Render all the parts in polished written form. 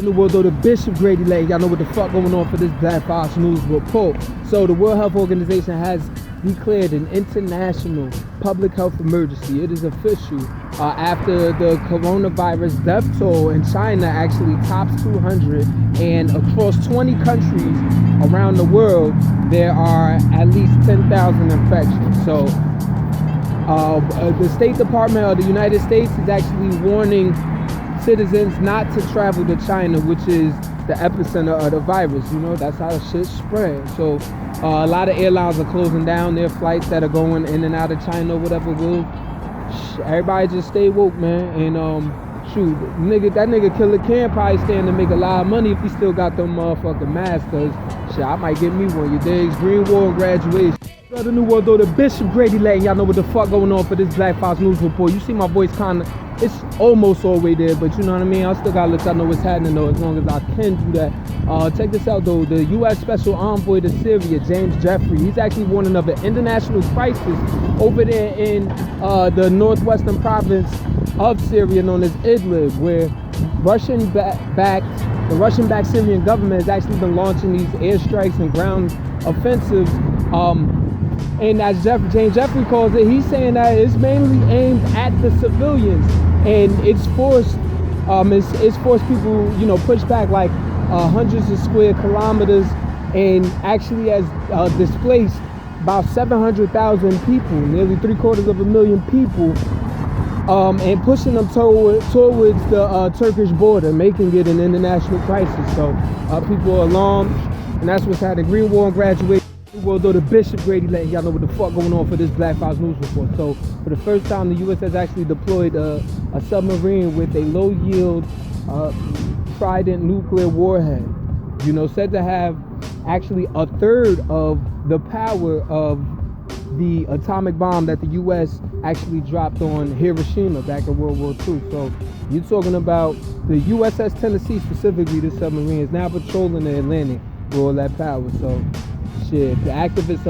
The New World Order, Bishop Grady Lane. Y'all know what the fuck going on for this Black Fox News Report. So the World Health Organization has declared an international public health emergency. It is official after the coronavirus death toll in China actually tops 200, and across 20 countries around the world there are at least 10,000 infections. So the State Department of the United States is actually warning citizens not to travel to China, which is the epicenter of the virus. You know, that's how the shit spread. So a lot of airlines are closing down their flights that are going in and out of China, whatever. Will everybody just stay woke, man. And shoot, that nigga Killer Cam probably stand to make a lot of money if he still got them motherfucking masks. Cause shit, I might get me one. Your digs, Green War Graduation. The New World Order, Bishop Grady Lane. Y'all know what the fuck going on for this Black Fox News Report. You see my voice kinda, it's almost all the way there, but you know what I mean? I still gotta let y'all know what's happening though, as long as I can do that. Check this out though, the U.S. Special Envoy to Syria, James Jeffrey, he's actually warning of an international crisis over there in the northwestern province of Syria known as Idlib, where the Russian-backed Syrian government has actually been launching these airstrikes and ground offensives. And as James Jeffrey calls it, he's saying that it's mainly aimed at the civilians, and it's forced people, you know, push back like hundreds of square kilometers, and actually has displaced about 700,000 people, nearly 750,000 people, and pushing them towards the Turkish border, making it an international crisis. So people are alarmed, and that's what's happening. Green War and Graduation. World Order, Bishop Grady Lane. Y'all know what the fuck going on for this Black Fox News Report. So for the first time, the U.S. has actually deployed a submarine with a low-yield Trident nuclear warhead. You know, said to have actually a third of the power of the atomic bomb that the U.S. actually dropped on Hiroshima back in World War II. So you're talking about the USS Tennessee, specifically. This submarine is now patrolling the Atlantic with all that power. So shit, the activists,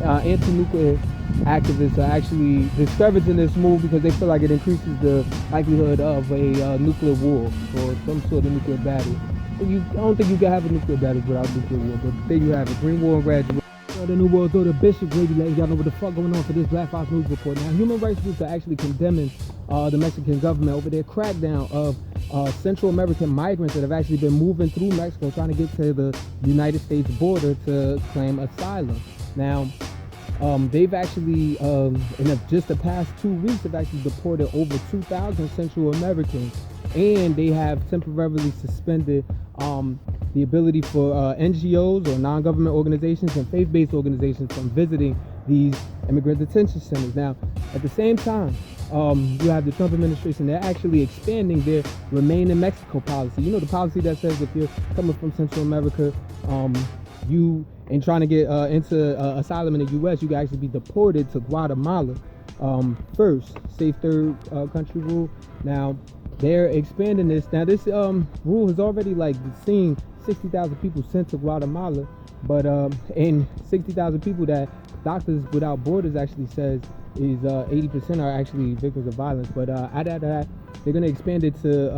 anti-nuclear activists, are actually discouraging this move because they feel like it increases the likelihood of a nuclear war or some sort of nuclear battle. I don't think you can have a nuclear battle without nuclear war, but there you have it. Green War and Graduation. The New World Order, Bishop Grady Lane. Y'all know what the fuck going on for this Black Fox News Report. Now, human rights groups are actually condemning the Mexican government over their crackdown of Central American migrants that have actually been moving through Mexico trying to get to the United States border to claim asylum. Now, they've actually, in just the past 2 weeks, have actually deported over 2,000 Central Americans, and they have temporarily suspended the ability for NGOs or non-government organizations and faith-based organizations from visiting these immigrant detention centers. Now, at the same time, you have the Trump administration. They're actually expanding their Remain in Mexico policy. You know, the policy that says if you're coming from Central America, and trying to get into asylum in the U.S., you can actually be deported to Guatemala first. Safe third country rule. Now, they're expanding this. Now, this rule has already seen 60,000 people sent to Guatemala, but and 60,000 people that Doctors Without Borders actually says is 80% are actually victims of violence. But out of that, they're going to expand it to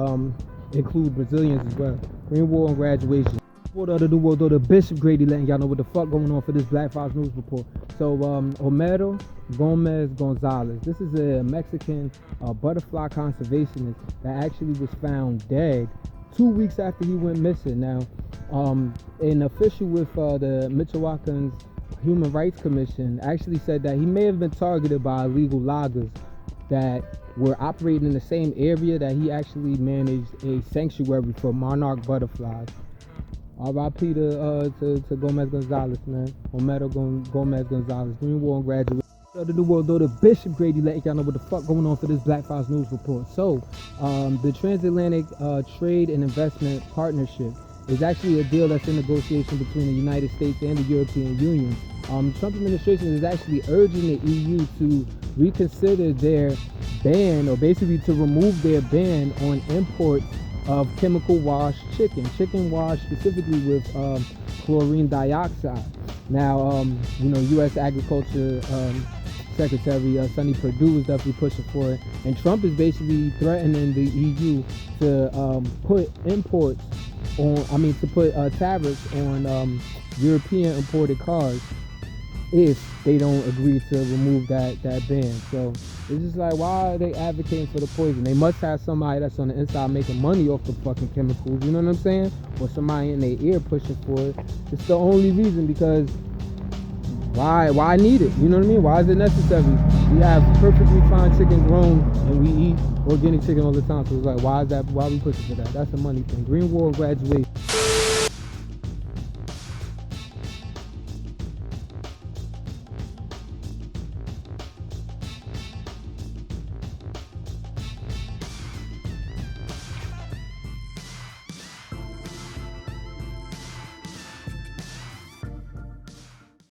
include Brazilians as well. Green War and Graduation. The New World Order, Bishop Grady Lane. Y'all know what the fuck going on for this Black Fox News Report. So Homero Gomez Gonzalez, this is a Mexican butterfly conservationist that actually was found dead 2 weeks after he went missing. Now, an official with the Michoacan's Human Rights Commission actually said that he may have been targeted by illegal loggers that were operating in the same area that he actually managed a sanctuary for monarch butterflies. R.I.P. to Gomez Gonzalez, man. Homero Gomez Gonzalez. Green War and Graduation. The New World Order, Bishop Grady Lane. Y'all know what the fuck going on for this Black Fox News Report. So, the Transatlantic Trade and Investment Partnership is actually a deal that's in negotiation between the United States and the European Union. The Trump administration is actually urging the EU to reconsider their ban, or basically to remove their ban on imports of chemical washed chicken washed specifically with chlorine dioxide. Now, U.S. Agriculture Secretary Sonny Perdue is definitely pushing for it, and Trump is basically threatening the EU to put imports to put tariffs on European imported cars if they don't agree to remove that ban. So it's just like, why are they advocating for the poison? They must have somebody that's on the inside making money off the fucking chemicals, you know what I'm saying? Or somebody in their ear pushing for it. It's the only reason, because why need it? You know what I mean? Why is it necessary? We have perfectly fine chicken grown and we eat organic chicken all the time. So it's like, why we pushing for that? That's a money thing. Green Wall, graduation.